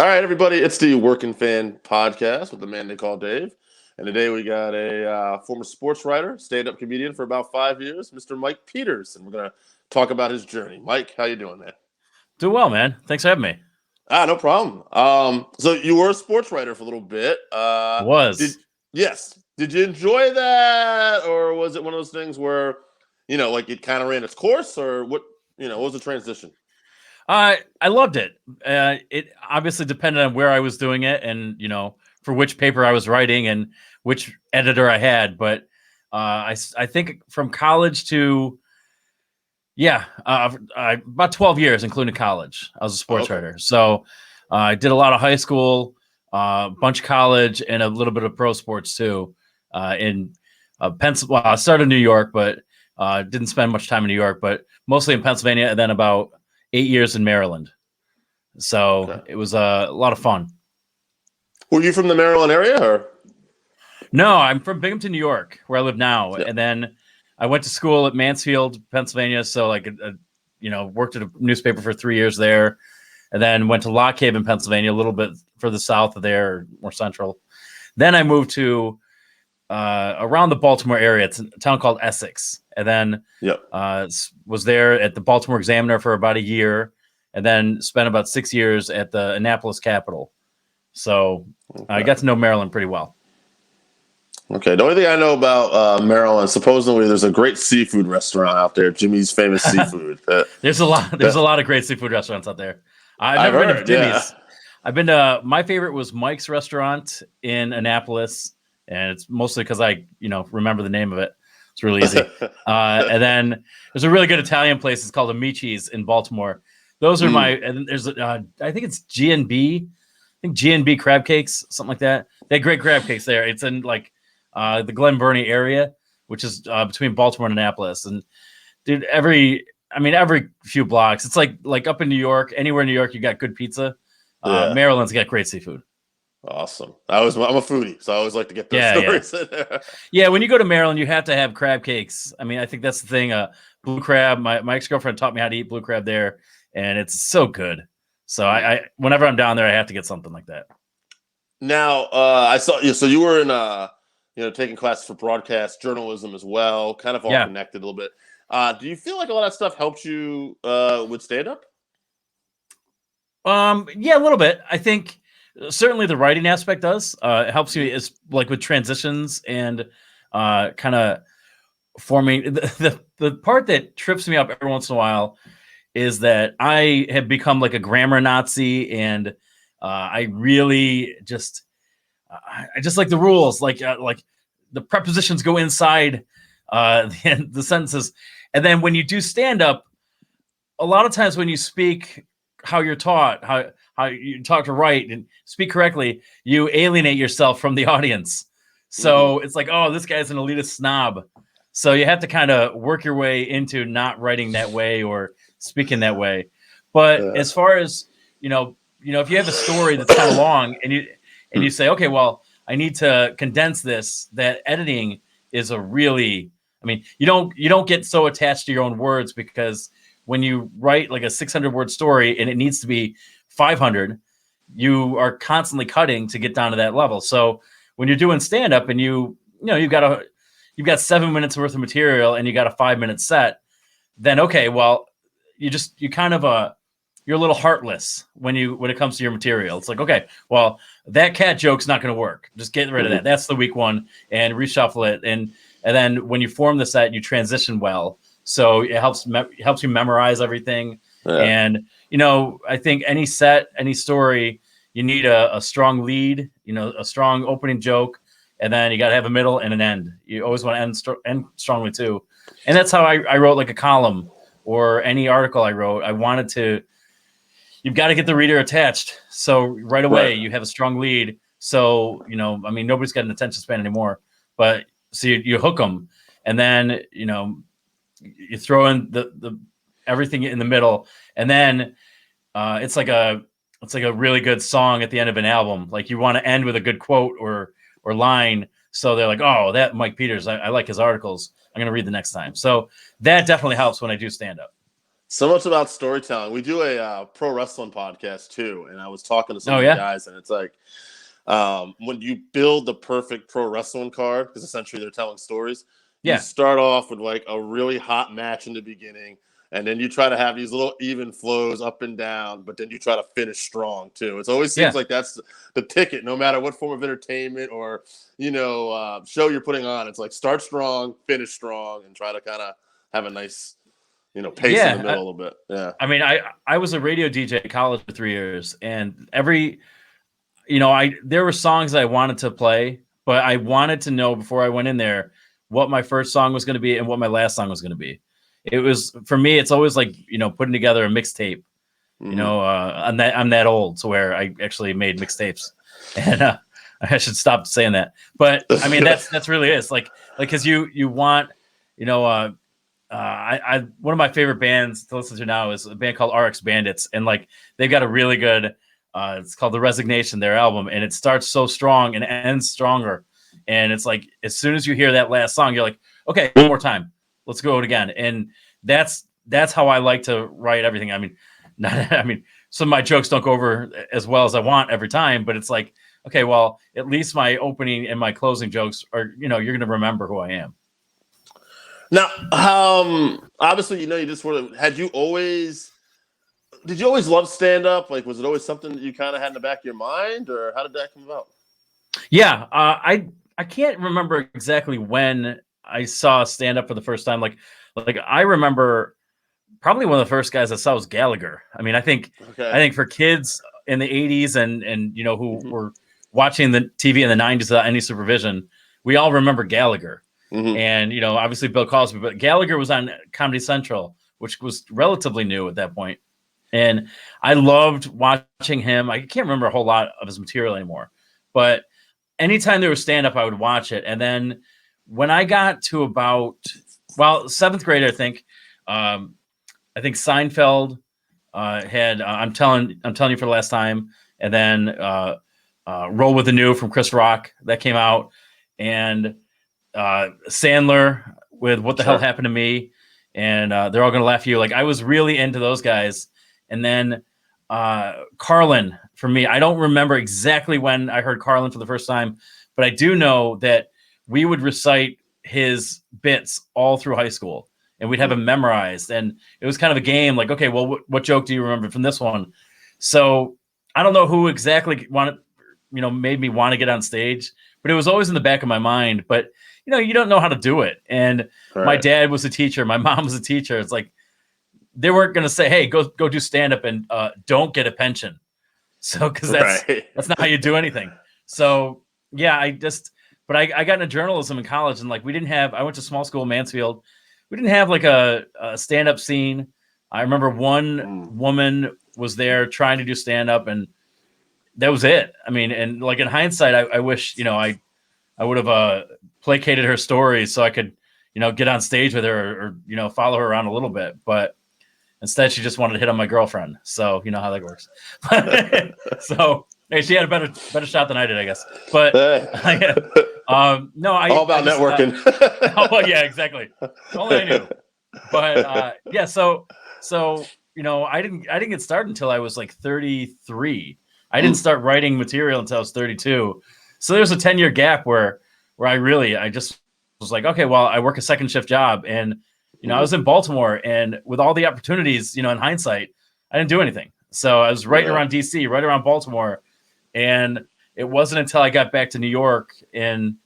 All right, everybody, it's the Working Fan Podcast with the man they call Dave. And today we got a former sports writer, stand-up comedian for about 5 years, Mr. Mike Peters. And we're going to talk about his journey. Mike, how you doing, man? Doing well, man. Thanks for having me. No problem. So you were a sports writer for a little bit. Was. Yes. Did you enjoy that? Or was it one of those things where, like it kind of ran its course? Or what was the transition? I loved it. It obviously depended on where I was doing it and, for which paper I was writing and which editor I had. But I think from college to, about 12 years, including college, I was a sports writer. So I did a lot of high school, bunch of college, and a little bit of pro sports too. In Pennsylvania, I started in New York, but didn't spend much time in New York, but mostly in Pennsylvania, and then about 8 years in Maryland. So It was a lot of fun. Were you from the Maryland area? Or? No, I'm from Binghamton, New York, where I live now. Yeah. And then I went to school at Mansfield, Pennsylvania. So worked at a newspaper for 3 years there. And then went to Lock Haven, Pennsylvania, a little bit further south of there, more central. Then I moved to around the Baltimore area. It's a town called Essex. And then was there at the Baltimore Examiner for about a year, and then spent about 6 years at the Annapolis Capital. So I got to know Maryland pretty well. Okay. The only thing I know about Maryland, supposedly there's a great seafood restaurant out there, Jimmy's Famous Seafood. There's a lot of great seafood restaurants out there. I've never been to Jimmy's. Yeah. I've been to, my favorite was Mike's Restaurant in Annapolis, and it's mostly because I remember the name of it. It's really easy. And then there's a really good Italian place. It's called Amici's in Baltimore. Those are and there's, I think it's G&B. I think G&B crab cakes, something like that. They have great crab cakes there. It's in the Glen Burnie area, which is between Baltimore and Annapolis. And dude, every few blocks, it's like up in New York, anywhere in New York, you got good pizza. Maryland's got great seafood. Awesome. I'm a foodie, so I always like to get those stories. Yeah, when you go to Maryland, you have to have crab cakes. I mean, I think that's the thing. Blue crab. My ex-girlfriend taught me how to eat blue crab there, and it's so good. So I whenever I'm down there, I have to get something like that. Now, I saw you. So you were in taking classes for broadcast journalism as well, kind of all connected a little bit. Do you feel like a lot of stuff helped you with stand-up? Yeah, a little bit. I think certainly the writing aspect does. It helps you is like with transitions and kind of forming the part that trips me up every once in a while is that I have become like a grammar Nazi, and I really just I just like the rules, like the prepositions go inside the sentences, and then when you do stand up, a lot of times when you speak how you're taught, how you talk to write and speak correctly, you alienate yourself from the audience. So it's like, oh, this guy's an elitist snob. So you have to kind of work your way into not writing that way or speaking that way. But as far as, if you have a story that's kind of long and you say, okay, well, I need to condense this, that editing is you don't get so attached to your own words, because when you write like a 600-word story and it needs to be 500, you are constantly cutting to get down to that level. So when you're doing stand-up and you've got 7 minutes worth of material and you got a 5-minute set, then okay, well, you're a little heartless when it comes to your material. It's like, okay, well, that cat joke's not going to work. Just get rid of that. That's the weak one, and reshuffle it. And then when you form the set, you transition well. So it helps you memorize everything. Yeah. And, I think any set, any story, you need a strong lead, a strong opening joke, and then you got to have a middle and an end. You always want to end strongly too. And that's how I wrote like a column or any article I wrote. I wanted to, you've got to get the reader attached. So right away you have a strong lead. So, nobody's got an attention span anymore, but so you hook them, and then, you throw in the everything in the middle, and then it's like a really good song at the end of an album. Like you want to end with a good quote or line, so they're like, oh, that Mike Peters, I like his articles, I'm gonna read the next time. So that definitely helps when I do stand up. So much about storytelling. We do a pro wrestling podcast too, and I was talking to some Oh of the yeah, guys, and it's like when you build the perfect pro wrestling card, because essentially they're telling stories. You yeah, start off with like a really hot match in the beginning, and then you try to have these little even flows up and down, but then you try to finish strong too. It always seems yeah. like that's the ticket, no matter what form of entertainment or show you're putting on. It's like start strong, finish strong, and try to kind of have a nice pace in the Yeah, middle a little bit. Yeah. I mean, I was a radio DJ at college for 3 years, and I there were songs I wanted to play, but I wanted to know before I went in there what my first song was going to be and what my last song was going to be. It was for me. It's always like putting together a mixtape. Mm-hmm. I'm that old to where I actually made mixtapes, and I should stop saying that. But I mean, that's really it. It's like because you want I one of my favorite bands to listen to now is a band called RX Bandits, and like they've got a really good it's called The Resignation, their album, and it starts so strong and ends stronger. And it's like as soon as you hear that last song, you're like, okay, one more time, let's go it again. And that's how I like to write everything. I mean, some of my jokes don't go over as well as I want every time, but it's like, okay, well, at least my opening and my closing jokes are, you're going to remember who I am. Now, obviously, you just did you always love stand up? Like, was it always something that you kind of had in the back of your mind, or how did that come about? Yeah, I can't remember exactly when I saw stand up for the first time. Like I remember probably one of the first guys I saw was Gallagher. I mean, I think for kids in the 80s and who were watching the TV in the 90s without any supervision, we all remember Gallagher. Mm-hmm. And obviously Bill Cosby, but Gallagher was on Comedy Central, which was relatively new at that point. And I loved watching him. I can't remember a whole lot of his material anymore, but anytime there was stand up, I would watch it. And then when I got to about seventh grade, I think Seinfeld had I'm telling you for the last time, and then Roll with the New from Chris Rock that came out, and Sandler with What the Hell Happened to Me, and They're All Gonna Laugh at You. Like I was really into those guys. And then Carlin for me, I don't remember exactly when I heard Carlin for the first time, but I do know that we would recite his bits all through high school, and we'd have them memorized. And it was kind of a game like, okay, well, what joke do you remember from this one? So I don't know who exactly made me want to get on stage, but it was always in the back of my mind. But you don't know how to do it. And my dad was a teacher. My mom was a teacher. It's like, they weren't going to say, hey, go do stand up and don't get a pension. So, cause that's not how you do anything. So yeah, I got into journalism in college, and like, I went to small school in Mansfield. We didn't have like a stand up scene. I remember one woman was there trying to do stand up, and that was it. I mean, and like in hindsight, I wish, I would have placated her stories so I could, get on stage with her or follow her around a little bit. But instead, she just wanted to hit on my girlfriend. So you know how that works. So hey, she had a better shot than I did, I guess. But no, all about networking. Oh yeah, exactly. Only I knew. But yeah, so I didn't get started until I was like 33. I didn't start writing material until I was 32. So there's a 10-year gap where I just was like, okay, well, I work a second shift job, and I was in Baltimore, and with all the opportunities, in hindsight, I didn't do anything. So I was right around DC, right around Baltimore. And it wasn't until I got back to New York in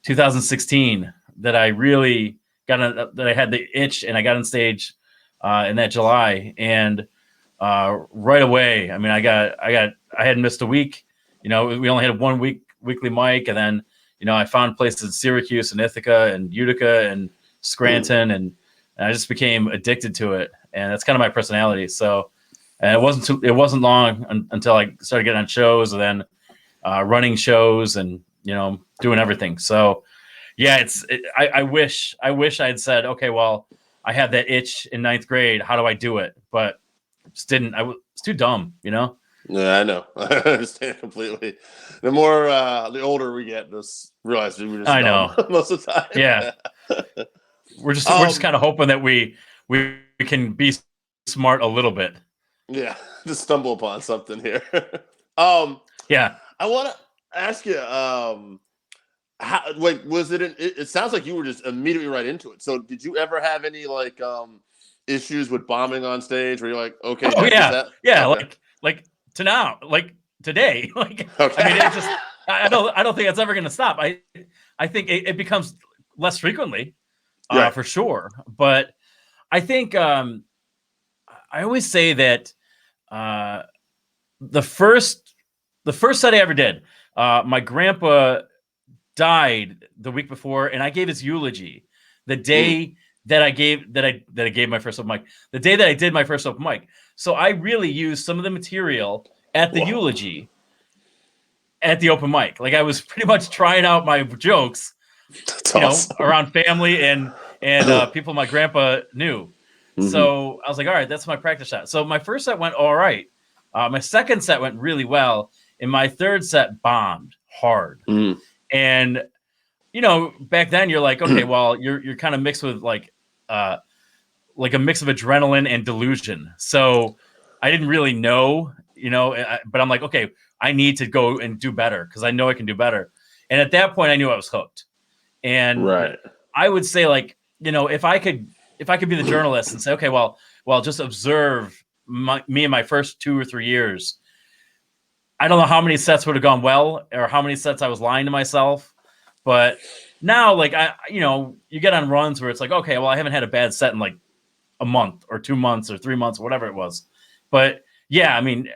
2016 that I really that I had the itch, and I got on stage in that July. And right away, I mean, I hadn't missed a week. We only had one weekly mic, and then, I found places in Syracuse and Ithaca and Utica and Scranton, and I just became addicted to it, and that's kind of my personality. So, and it wasn't long until I started getting on shows, and then running shows, and doing everything. So, yeah, I wish I had said, okay, well, I had that itch in 9th grade. How do I do it? But just didn't. I was too dumb, Yeah, I know. I understand completely. The more the older we get, just realize we were just dumb most of the time. Yeah. We're just kind of hoping that we can be smart a little bit. Yeah, just stumble upon something here. um, Yeah. I want to ask you, how, like, was it? It sounds like you were just immediately right into it. So, did you ever have any like issues with bombing on stage, where you're like, okay, Oh that just yeah. that? Yeah. Okay, Like to now, like today. Like, okay, I mean, it just, I don't think it's ever going to stop. I think it becomes less frequently, right. for sure. But I think, I always say that, uh, the first set I ever did, my grandpa died the week before, and I gave his eulogy the day that I gave my first open mic. The day that I did my first open mic. So I really used some of the material at the Whoa. eulogy at the open mic. Like, I was pretty much trying out my jokes, That's awesome. around family and people my grandpa knew. So I was like, all right, that's my practice shot. So my first set went all right. My second set went really well, and my third set bombed hard. And back then you're like, okay, well, you're kind of mixed with like a mix of adrenaline and delusion. So I didn't really know, but I'm like, okay, I need to go and do better because I know I can do better. And at that point, I knew I was hooked. And Right. I would say, like, if I could be the journalist and say, okay, well, just observe me in my first 2 or 3 years. I don't know how many sets would have gone well or how many sets I was lying to myself. But now, like, you get on runs where it's like, okay, well, I haven't had a bad set in like a month or 2 months or 3 months, whatever it was. But yeah, I mean,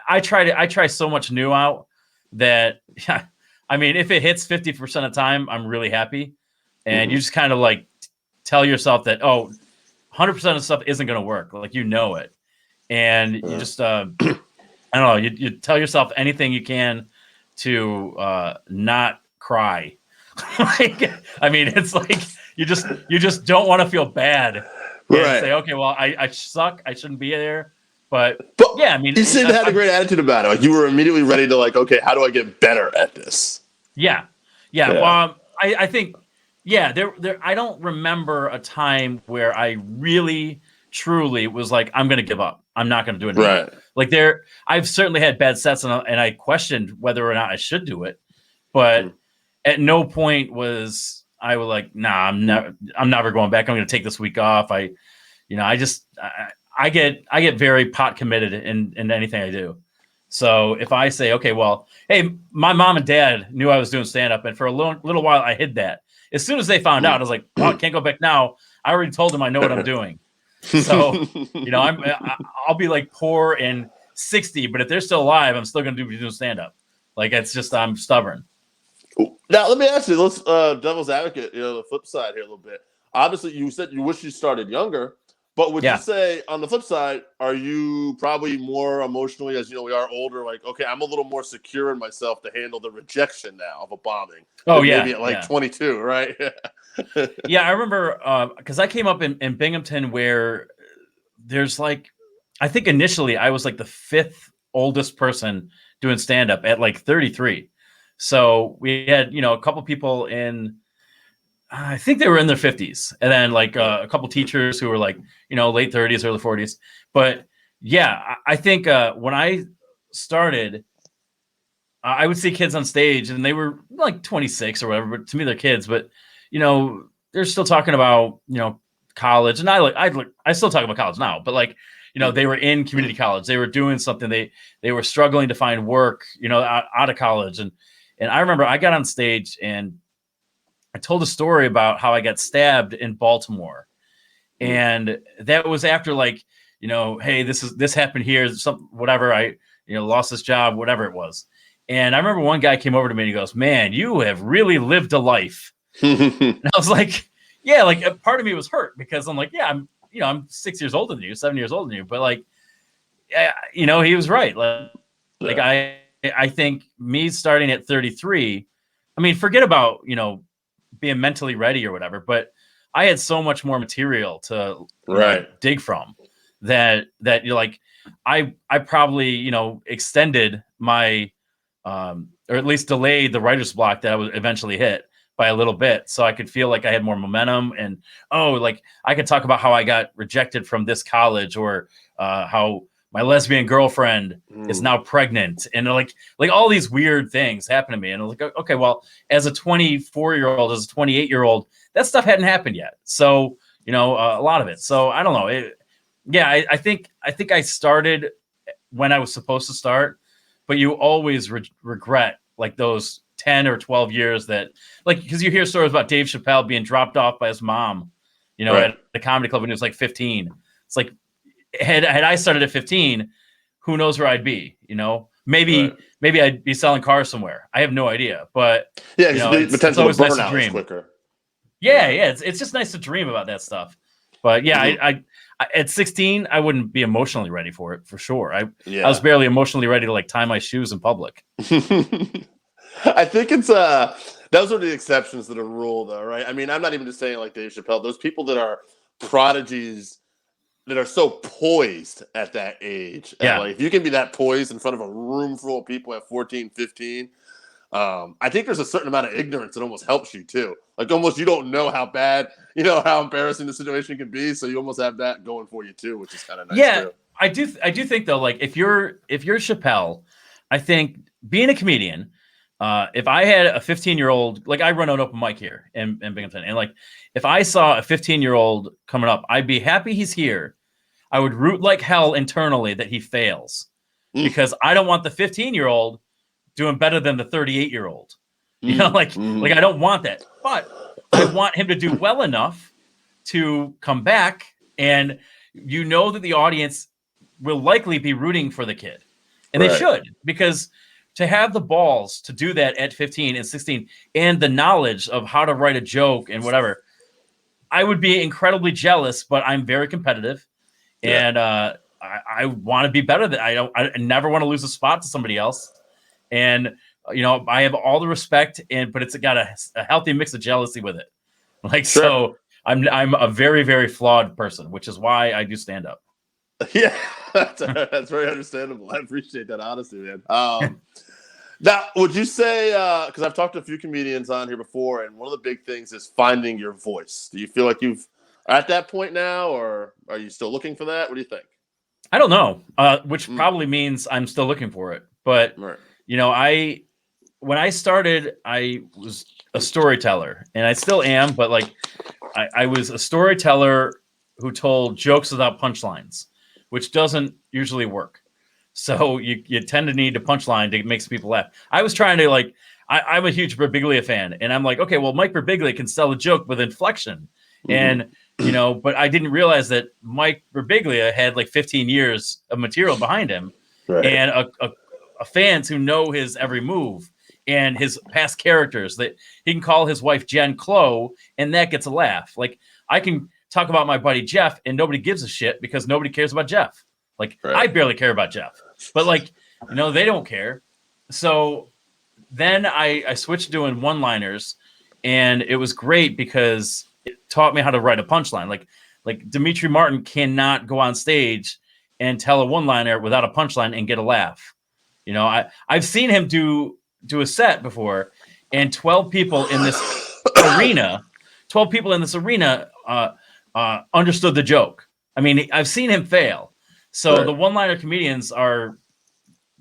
I try so much new out that, yeah, I mean, if it hits 50% of the time, I'm really happy. And you just kind of like tell yourself that, 100% of stuff isn't going to work. Like, it. And you just, I don't know, you tell yourself anything you can to not cry. Like, I mean, it's like you just don't want to feel bad and Right. say, okay, well, I suck. I shouldn't be there. But yeah, I mean, you seemed to have a great attitude about it. Like, you were immediately ready to, like, okay, how do I get better at this? Yeah. Well, I think, yeah, there. I don't remember a time where I really, truly was like, I'm going to give up. I'm not going to do it anymore. Right. Like, I've certainly had bad sets, and I questioned whether or not I should do it, but at no point was I was like, nah, I'm never going back. I'm going to take this week off. I get very pot committed in anything I do. So if I say, okay, well, hey, my mom and dad knew I was doing stand-up, and for a little while I hid that. As soon as they found out, I was like, well, I can't go back now. I already told them I know what I'm doing. So, I'll be like poor and 60, but if they're still alive, I'm still going to be doing stand-up. Like, it's just, I'm stubborn. Now, let me ask you, let's devil's advocate, the flip side here a little bit. Obviously, you said you wish you started younger, but would you say on the flip side, are you probably more emotionally, as we are older, like, okay, I'm a little more secure in myself to handle the rejection now of a bombing? Oh, yeah. Maybe at like 22, right? Yeah, I remember because I came up in Binghamton where there's like, I think initially I was like the 5th oldest person doing stand-up at like 33. So we had, a couple people in, I think they were in their 50s, and then like a couple teachers who were like, late 30s, early 40s. But yeah, I think when I started, I would see kids on stage, and they were like 26 or whatever. But to me, they're kids. But they're still talking about college, and I still talk about college now. But like, they were in community college, they were doing something, they were struggling to find work, out of college, and I remember I got on stage and I told a story about how I got stabbed in Baltimore. And that was after, like, hey, this happened here, whatever, I, lost this job, whatever it was. And I remember one guy came over to me and he goes, man, you have really lived a life. And I was like, yeah, like, a part of me was hurt because I'm like, yeah, I'm 6 years older than you, 7 years older than you. But like, yeah, he was right. Like I think me starting at 33, I mean, forget about, being mentally ready or whatever, but I had so much more material to dig from that you're like, I probably, extended my, or at least delayed the writer's block that I would eventually hit by a little bit, so I could feel like I had more momentum, and like I could talk about how I got rejected from this college, or how my lesbian girlfriend is now pregnant, and like all these weird things happen to me, and I'm like, okay, well, as a 24-year-old, as a 28-year-old, that stuff hadn't happened yet, so a lot of it. So I don't know. I think I started when I was supposed to start, but you always regret like those 10 or 12 years that, like, because you hear stories about Dave Chappelle being dropped off by his mom, Right. at the comedy club when he was like 15. It's like, had I started at 15, who knows where I'd be, maybe I'd be selling cars somewhere. I have no idea, but it's always nice to burnout dream. is quicker. Yeah. It's just nice to dream about that stuff. But yeah, I at 16, I wouldn't be emotionally ready for it, for sure. I was barely emotionally ready to like tie my shoes in public. I think it's those are the exceptions to the rule, though, right? I mean, I'm not even just saying like Dave Chappelle. Those people that are prodigies that are so poised at that age. Yeah. Like, if you can be that poised in front of a room full of people at 14, 15, I think there's a certain amount of ignorance that almost helps you too. Like, almost you don't know how bad, how embarrassing the situation can be, so you almost have that going for you too, which is kind of nice. Yeah, too. I do think though, like if you're Chappelle, I think being a comedian, if I had a 15-year-old, like I run an open mic here in Binghamton, and like if I saw a 15-year-old coming up, I'd be happy he's here. I would root like hell internally that he fails, because I don't want the 15-year-old doing better than the 38-year-old. Like I don't want that, but I want him to do well enough to come back, and that the audience will likely be rooting for the kid, and they should, because to have the balls to do that at 15 and 16 and the knowledge of how to write a joke and whatever, I would be incredibly jealous, but I'm very competitive, and I want to be better than I never want to lose a spot to somebody else. And I have all the respect, but it's got a healthy mix of jealousy with it. Like, so I'm a very, very flawed person, which is why I do stand up. Yeah, that's very understandable. I appreciate that honesty, man. Now, would you say, because I've talked to a few comedians on here before, and one of the big things is finding your voice. Do you feel like you've at that point now, or are you still looking for that? What do you think? I don't know, which probably means I'm still looking for it. But when I started, I was a storyteller, and I still am, but like I was a storyteller who told jokes without punchlines, which doesn't usually work. So you tend to need a punchline to make people laugh. I was trying to I'm a huge Birbiglia fan, and I'm like, okay, well, Mike Birbiglia can sell a joke with inflection, and but I didn't realize that Mike Birbiglia had like 15 years of material behind him, and a fans who know his every move and his past characters, that he can call his wife Jen Clo, and that gets a laugh. Like, I can talk about my buddy Jeff, and nobody gives a shit because nobody cares about Jeff. Like, I barely care about Jeff, but like, they don't care. So then I switched to doing one-liners, and it was great because it taught me how to write a punchline. Like Dimitri Martin cannot go on stage and tell a one-liner without a punchline and get a laugh. I've seen him do a set before, and 12 people in this arena understood the joke. I mean, I've seen him fail. So the one-liner comedians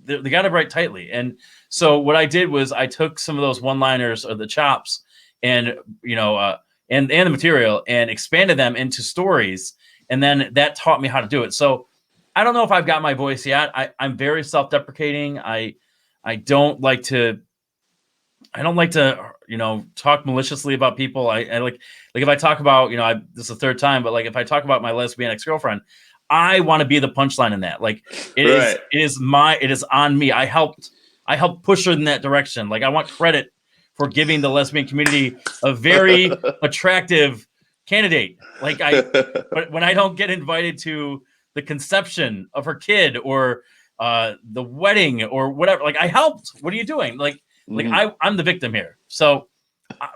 they got to write tightly. And so what I did was I took some of those one-liners or the chops and and the material and expanded them into stories, and then that taught me how to do it. So I don't know if I've got my voice yet. I'm very self-deprecating. I don't like to talk maliciously about people. I like if I talk about, this is the third time, but like if I talk about my lesbian ex-girlfriend, I want to be the punchline in that. Like, it is on me. I helped push her in that direction. Like, I want credit for giving the lesbian community a very attractive candidate. Like, but when I don't get invited to the conception of her kid or the wedding or whatever, like, I helped. What are you doing? I'm the victim here. So,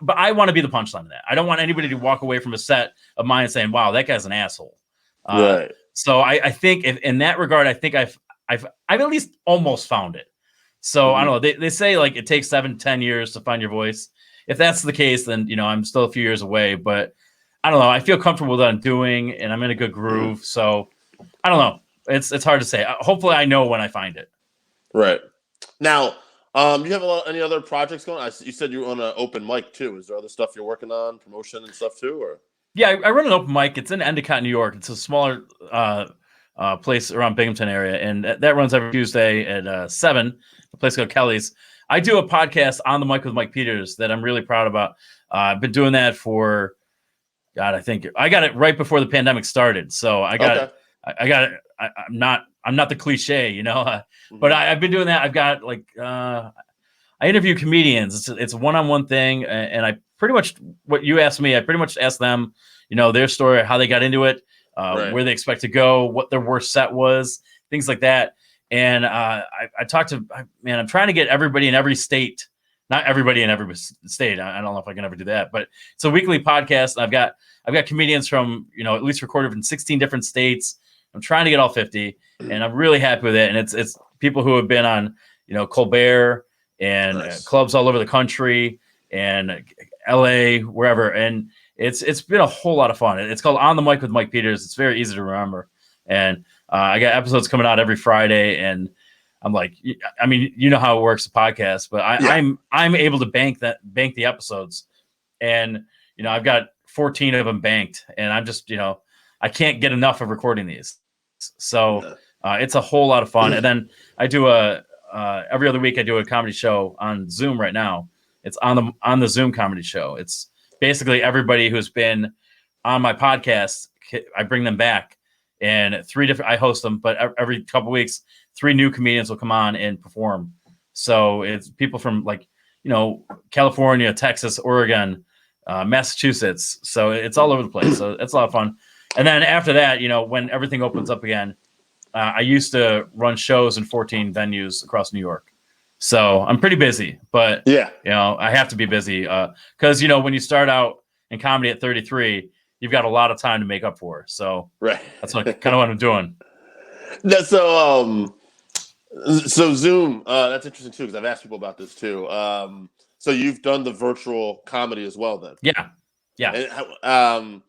but I want to be the punchline in that. I don't want anybody to walk away from a set of mine saying, "Wow, that guy's an asshole." So I think in that regard, I think I've at least almost found it. So I don't know. They say like it takes 7 to 10 years to find your voice, if that's the case, then I'm still a few years away. But I don't know. I feel comfortable with what I'm doing, and I'm in a good groove. So I don't know. It's hard to say. Hopefully, I know when I find it. Right. Now, you have any other projects going on? You said you're on an open mic too. Is there other stuff you're working on, promotion and stuff too, or? Yeah, I run an open mic. It's in Endicott, New York. It's a smaller place around Binghamton area, and that runs every Tuesday at 7. A place called Kelly's. I do a podcast on the mic with Mike Peters that I'm really proud about. I've been doing that for, God, I think I got it right before the pandemic started. So I got it. I got it. I'm not the cliche, but I've been doing that. I've got I interview comedians. It's a one-on-one thing, and I pretty much, what you asked me, I pretty much asked them, their story, how they got into it, where they expect to go, what their worst set was, things like that. And I talked to, man, I'm trying to get everybody in every state, not everybody in every state. I don't know if I can ever do that, but it's a weekly podcast. I've got comedians from, at least recorded in 16 different states. I'm trying to get all 50, and I'm really happy with it. And it's people who have been on, Colbert and clubs all over the country and LA, wherever. And it's been a whole lot of fun. It's called On the Mic with Mike Peters. It's very easy to remember. And I got episodes coming out every Friday, and I'm like, I mean, how it works, the podcast, but I'm able to bank the episodes, and I've got 14 of them banked, and I'm just I can't get enough of recording these, so it's a whole lot of fun. And then I do every other week I do a comedy show on Zoom right now. It's on the Zoom comedy show. It's basically everybody who's been on my podcast. I bring them back, and I host them, but every couple of weeks, 3 new comedians will come on and perform. So it's people from California, Texas, Oregon, Massachusetts. So it's all over the place. So it's a lot of fun. And then after that, when everything opens up again, I used to run shows in 14 venues across New York. So I'm pretty busy, but I have to be busy because when you start out in comedy at 33, you've got a lot of time to make up for. So that's kind of what I'm doing. So Zoom, that's interesting too, because I've asked people about this too. So you've done the virtual comedy as well, then? Yeah. And,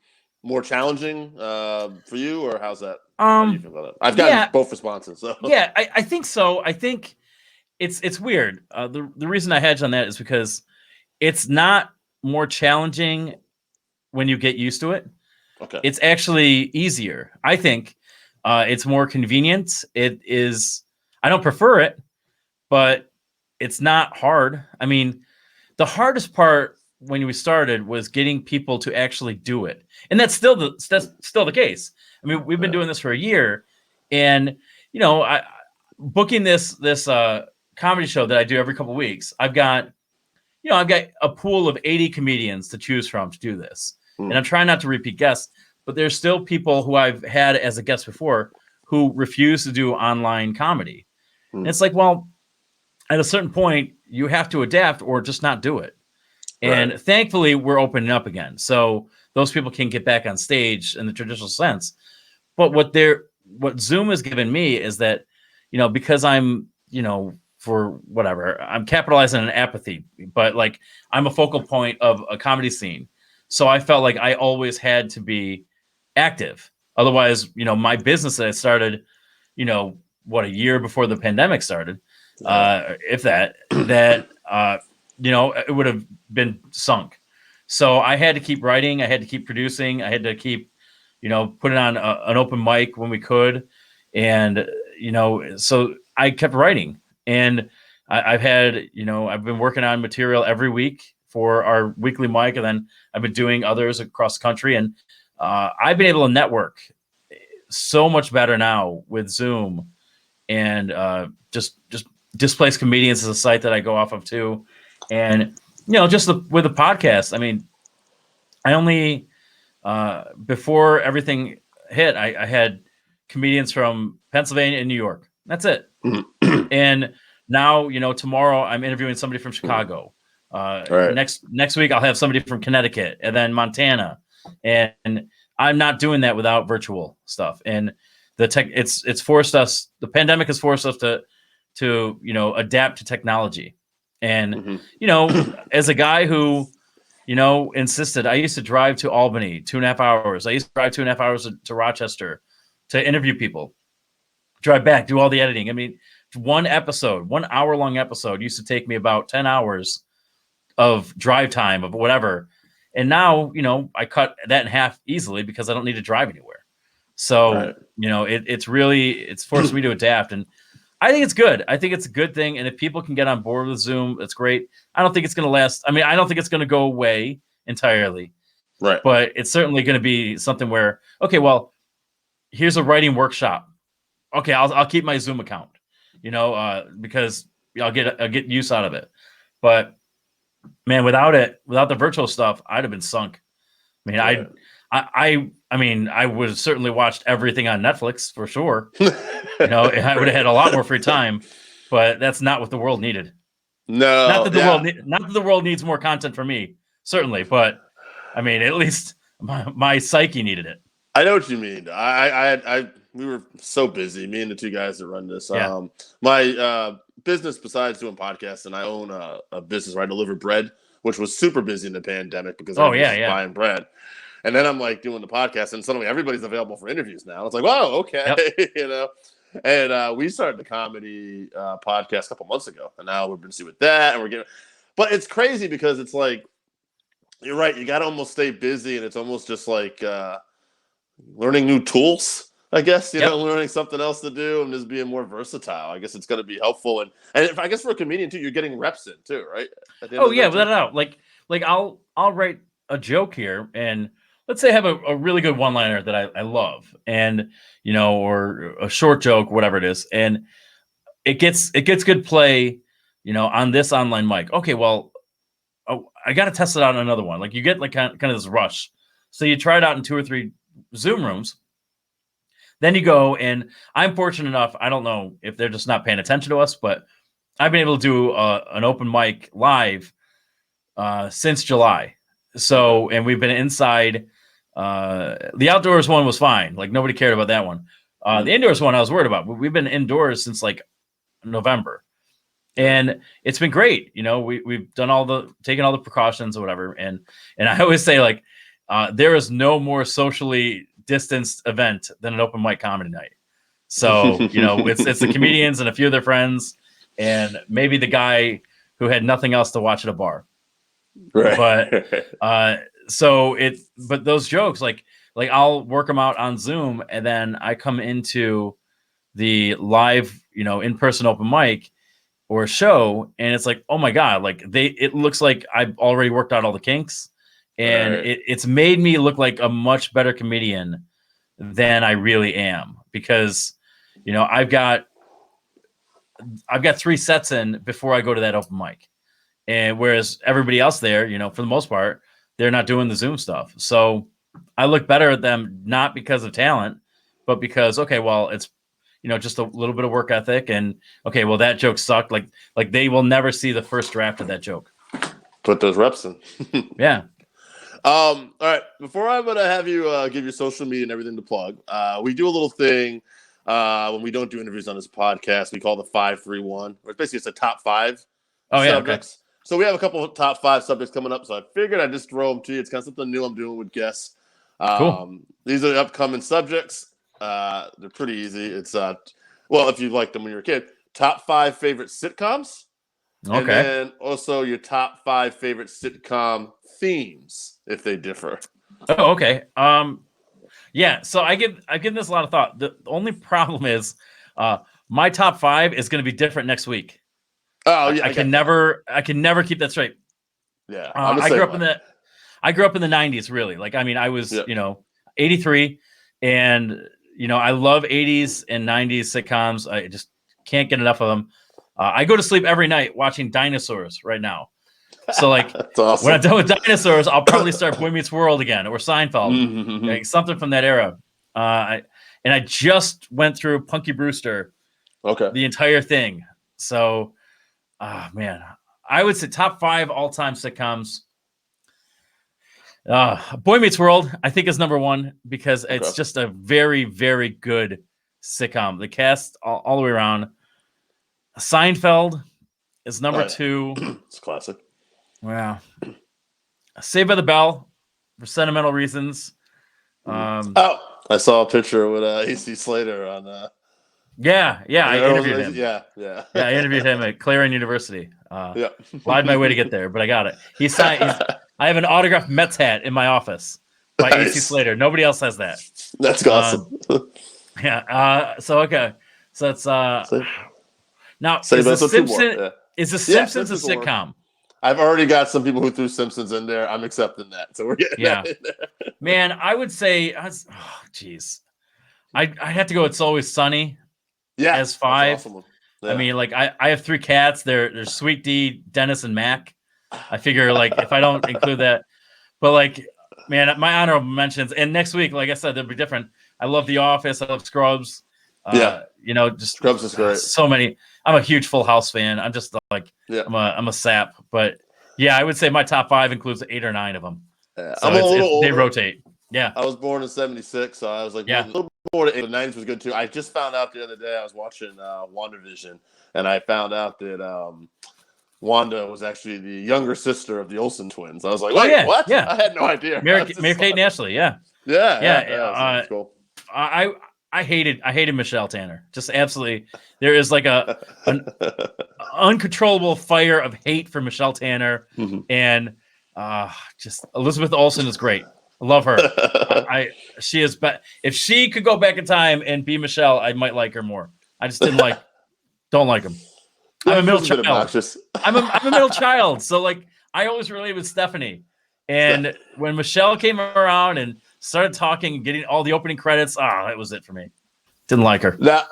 more challenging for you, or how's that? How do you feel about it? I've gotten both responses. So. Yeah, I think so. I think it's weird. The reason I hedge on that is because it's not more challenging when you get used to it. Okay. It's actually easier. I think it's more convenient. It is. I don't prefer it, but it's not hard. I mean, the hardest part when we started was getting people to actually do it, and that's still the case. I mean, we've been doing this for a year, and I booking this comedy show that I do every couple of weeks. I've got a pool of 80 comedians to choose from to do this, and I'm trying not to repeat guests, but there's still people who I've had as a guest before who refuse to do online comedy. And it's like, well, at a certain point, you have to adapt or just not do it. And thankfully, we're opening up again, so those people can get back on stage in the traditional sense. But what Zoom has given me is that, because I'm, for whatever, I'm capitalizing on apathy, but I'm a focal point of a comedy scene. So I felt like I always had to be active. Otherwise, my business that I started, a year before the pandemic started, if that, it would have been sunk. So I had to keep writing. I had to keep producing. I had to keep, putting on an open mic when we could. And, so I kept writing, and I've been working on material every week for our weekly mic. And then I've been doing others across the country, and I've been able to network so much better now with Zoom, and just Displaced Comedians is a site that I go off of too. And, just with the podcast, I mean, I only, before everything hit, I had comedians from Pennsylvania and New York. That's it. And now, tomorrow I'm interviewing somebody from Chicago. Next week I'll have somebody from Connecticut, and then Montana. And I'm not doing that without virtual stuff. And it's forced us, the pandemic has forced us to adapt to technology. And, Mhm. as a guy who, insisted, I used to drive to Albany 2.5 hours. I used to drive 2.5 hours to Rochester to interview people, drive back, do all the editing. I mean, one episode, 1 hour long episode used to take me about 10 hours of drive time of whatever. And now, I cut that in half easily because I don't need to drive anywhere. So, Right. it's forced me to adapt. And I think it's good. I think it's a good thing. And if people can get on board with Zoom, that's great. I don't think it's going to last. I mean, I don't think it's going to go away entirely, Right. but it's certainly going to be something where, okay, well, here's a writing workshop. Okay, I'll keep my Zoom account, because I'll get use out of it. But man, without the virtual stuff, I'd have been sunk. I mean, Right. I would have certainly watched everything on Netflix for sure. I would have had a lot more free time, but that's not what the world needed. No. Not that the world needs more content from me, certainly, but I mean, at least my psyche needed it. I know what you mean. We were so busy, me and the two guys that run this. Yeah. My business, besides doing podcasts, and I own a business where I deliver bread, which was super busy in the pandemic because everybody's just buying bread. And then I'm like doing the podcast, and suddenly everybody's available for interviews now. It's like, whoa, okay, Yep. And we started the comedy podcast a couple months ago, and now we're busy with that, and we're getting. But it's crazy because it's like, you're right. You got to almost stay busy, and it's almost just like learning new tools. I guess learning something else to do and just being more versatile. I guess it's going to be helpful, and if, I guess for a comedian too, you're getting reps in too, right? Oh yeah, without a doubt. Like I'll write a joke here, and let's say I have a really good one-liner that I love, and or a short joke, whatever it is, and it gets good play, on this online mic. Okay, well, I got to test it out on another one. Like you get like kind of this rush, so you try it out in 2 or 3 Zoom rooms. Then you go, and I'm fortunate enough. I don't know if they're just not paying attention to us, but I've been able to do an open mic live since July. So, and we've been inside. The outdoors one was fine. Like nobody cared about that one. The indoors one I was worried about. We've been indoors since like November, and it's been great. We've done taken all the precautions or whatever. And I always say like, there is no more socially distanced event than an open mic comedy night. So, it's the comedians and a few of their friends and maybe the guy who had nothing else to watch at a bar. Right. But those jokes, like I'll work them out on Zoom, and then I come into the live, in-person open mic or show, and it's like, oh my God, like it looks like I've already worked out all the kinks, and it's made me look like a much better comedian than I really am, because, I've got 3 sets in before I go to that open mic. And whereas everybody else there, for the most part, they're not doing the Zoom stuff. So I look better at them, not because of talent, but because, okay, well, it's, just a little bit of work ethic, and okay, well, that joke sucked. Like they will never see the first draft of that joke. Put those reps in. Yeah. All right. Before I'm going to have you give your social media and everything to plug, we do a little thing when we don't do interviews on this podcast. We call the 5-3-1, or basically it's a top 5 subjects. Okay. So we have a couple of top 5 subjects coming up. So I figured I'd just throw them to you. It's kind of something new I'm doing with guests. Cool. These are the upcoming subjects. They're pretty easy. It's well, if you liked them when you were a kid, top 5 favorite sitcoms. Okay. And then also your top 5 favorite sitcom themes, if they differ. Oh, okay. Yeah. So I've given this a lot of thought. The only problem is, my top 5 is going to be different next week. Oh yeah. I can never keep that straight. Yeah. I grew up in the 90s, really. Like, I mean, I was, 83, and I love 80s and 90s sitcoms. I just can't get enough of them. I go to sleep every night watching dinosaurs right now. So like awesome. When I'm done with dinosaurs, I'll probably start Boy Meets World again, or Seinfeld, like something from that era. I just went through Punky Brewster, the entire thing. So, man, I would say top 5 all-time sitcoms. Boy Meets World, I think, is number 1 because it's just a very, very good sitcom. The cast all the way around. Seinfeld is number 2. It's classic. Wow. Saved by the Bell for sentimental reasons. I saw a picture with AC Slater on. I interviewed him. Yeah. I interviewed him at Clarion University. Yeah. Lied my way to get there, but I got it. He signed. I have an autographed Mets hat in my office by AC Slater. Nobody else has that. That's awesome. So okay. So it's now is The Simpsons a sitcom? I've already got some people who threw Simpsons in there. I'm accepting that. So we're getting that in there. Man, I would say, geez, I have to go. It's Always Sunny. Yeah, as 5. Awesome. I mean, like I have 3 cats. They're Sweet D, Dennis, and Mac. I figure like if I don't include that, but like, man, my honorable mentions. And next week, like I said, they'll be different. I love The Office. I love Scrubs. Just Scrubs is great. So many. I'm a huge Full House fan. I'm just like I'm a sap. But yeah, I would say my top 5 includes 8 or 9 of them. Yeah. So I'm a little older. They rotate. Yeah, I was born in '76, so I was like a little more. The '90s was good too. I just found out the other day I was watching WandaVision, and I found out that Wanda was actually the younger sister of the Olsen twins. I was like, wait, what? Yeah, I had no idea. Mary-Kate and Ashley. Yeah. That's cool. I hated Michelle Tanner. Just absolutely. There is like an uncontrollable fire of hate for Michelle Tanner, and just Elizabeth Olsen is great. I love her. She is. If she could go back in time and be Michelle, I might like her more. I just don't like him. I'm a middle child. I'm a middle child, so like I always relate with Stephanie. And when Michelle came around and started talking and getting all the opening credits, that was it for me. Didn't like her. Now,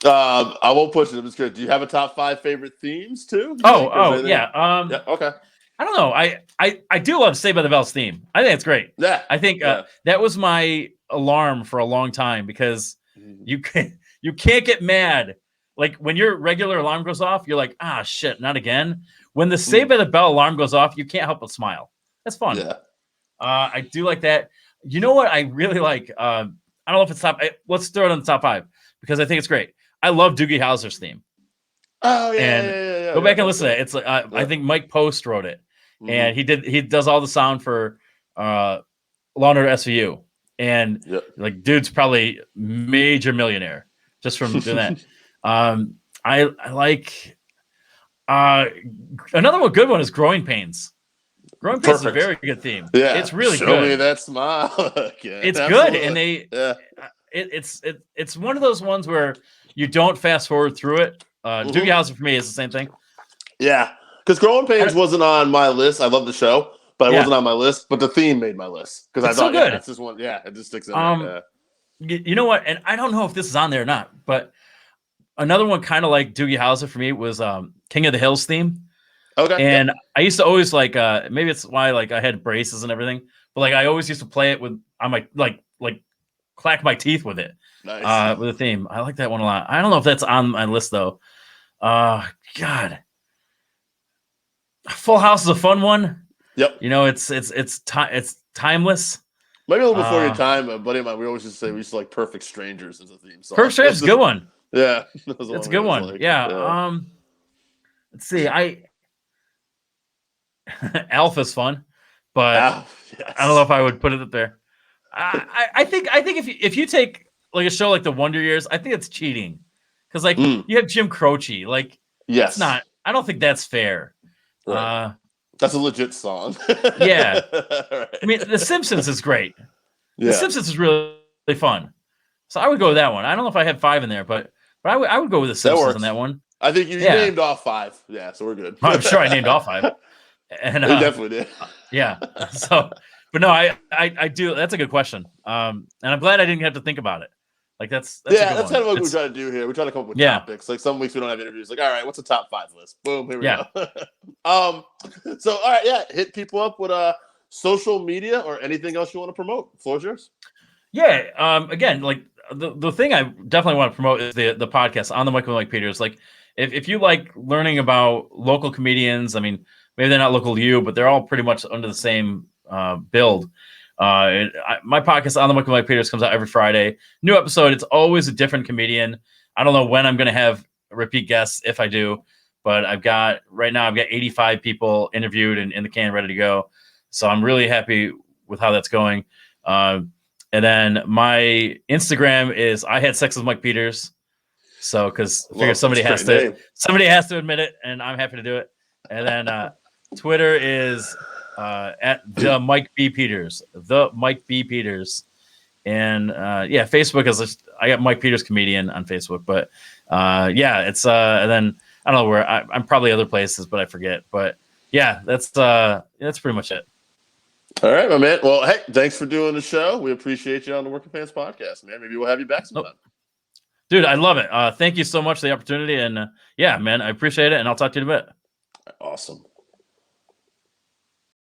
I won't push it. I'm just good. Do you have a top 5 favorite themes too? Yeah. Okay. I don't know. I do love Saved by the Bell's theme. I think it's great. Yeah. I think that was my alarm for a long time because you can't get mad. Like when your regular alarm goes off, you're like, shit, not again. When the Saved by the Bell alarm goes off, you can't help but smile. That's fun. Yeah. I do like that. You know what I really like? I don't know if it's top. Let's throw it on the top 5 because I think it's great. I love Doogie Howser's theme. Oh yeah. Go back and listen to it. It's like I think Mike Post wrote it. And he does all the sound for Law and Order SVU, and like dude's probably major millionaire just from doing that. I like another one. Good one is Growing Pains. Growing Pains is a very good theme. Yeah, it's really Show good. Me that smile. It's good, and it's one of those ones where you don't fast forward through it. Doogie Howser for me is the same thing. Yeah. Because Growing Pains wasn't on my list. I love the show, but it wasn't on my list. But the theme made my list because I thought, good. That's this one. Yeah, it just sticks in there. You know what? And I don't know if this is on there or not, but another one kind of like Doogie Howser for me was King of the Hills theme. Okay. And I used to always like maybe it's why like I had braces and everything, but like I always used to play it with on my like clack my teeth with it. Nice. With a theme. I like that one a lot. I don't know if that's on my list though. God. Full House is a fun one. Yep. You know, it's timeless. Maybe a little before your time, a buddy of mine, we always used to say we used to like Perfect Strangers as a theme song. Perfect Strangers is a good one. Yeah. It's a good one. Like, yeah. Let's see. Alpha's fun, but I don't know if I would put it up there. I think if you take like a show like The Wonder Years, I think it's cheating. Because like you have Jim Croce. Like it's not. I don't think that's fair. Right. That's a legit song. Yeah. Right. I mean, The Simpsons is great. Yeah. The Simpsons is really, really fun. So I would go with that one. I don't know if I had 5 in there, but I would go with The Simpsons on that one. I think you named off 5. Yeah, so we're good. I'm sure I named all 5. And you definitely did. Yeah. So, but no, I do. That's a good question. And I'm glad I didn't have to think about it. Like that's kind of what we try to do here. We try to come up with topics. Like some weeks we don't have interviews. Like, all right, what's the top 5 list? Boom, here we go. So all right, hit people up with social media or anything else you want to promote. Floor's yours. Yeah. Again, like the thing I definitely want to promote is the podcast On the Mic with Mike Peters. Like if you like learning about local comedians, I mean, maybe they're not local to you, but they're all pretty much under the same build. My podcast On the Mic with Mike Peters comes out every Friday. New episode. It's always a different comedian. I don't know when I'm going to have repeat guests if I do, but right now I've got 85 people interviewed and in the can, ready to go. So I'm really happy with how that's going. And then my Instagram is I had sex with Mike Peters. So because I figure somebody has to admit it, and I'm happy to do it. And then Twitter is at the Mike B Peters, and Facebook is I got Mike Peters Comedian on Facebook, but it's and then I don't know where I'm probably other places, but I forget. But yeah, that's pretty much it. All right, my man. Well, hey, thanks for doing the show. We appreciate you on the Working Fans podcast, man. Maybe we'll have you back sometime. Dude, I love it. Thank you so much for the opportunity. And man, I appreciate it. And I'll talk to you in a bit. Awesome.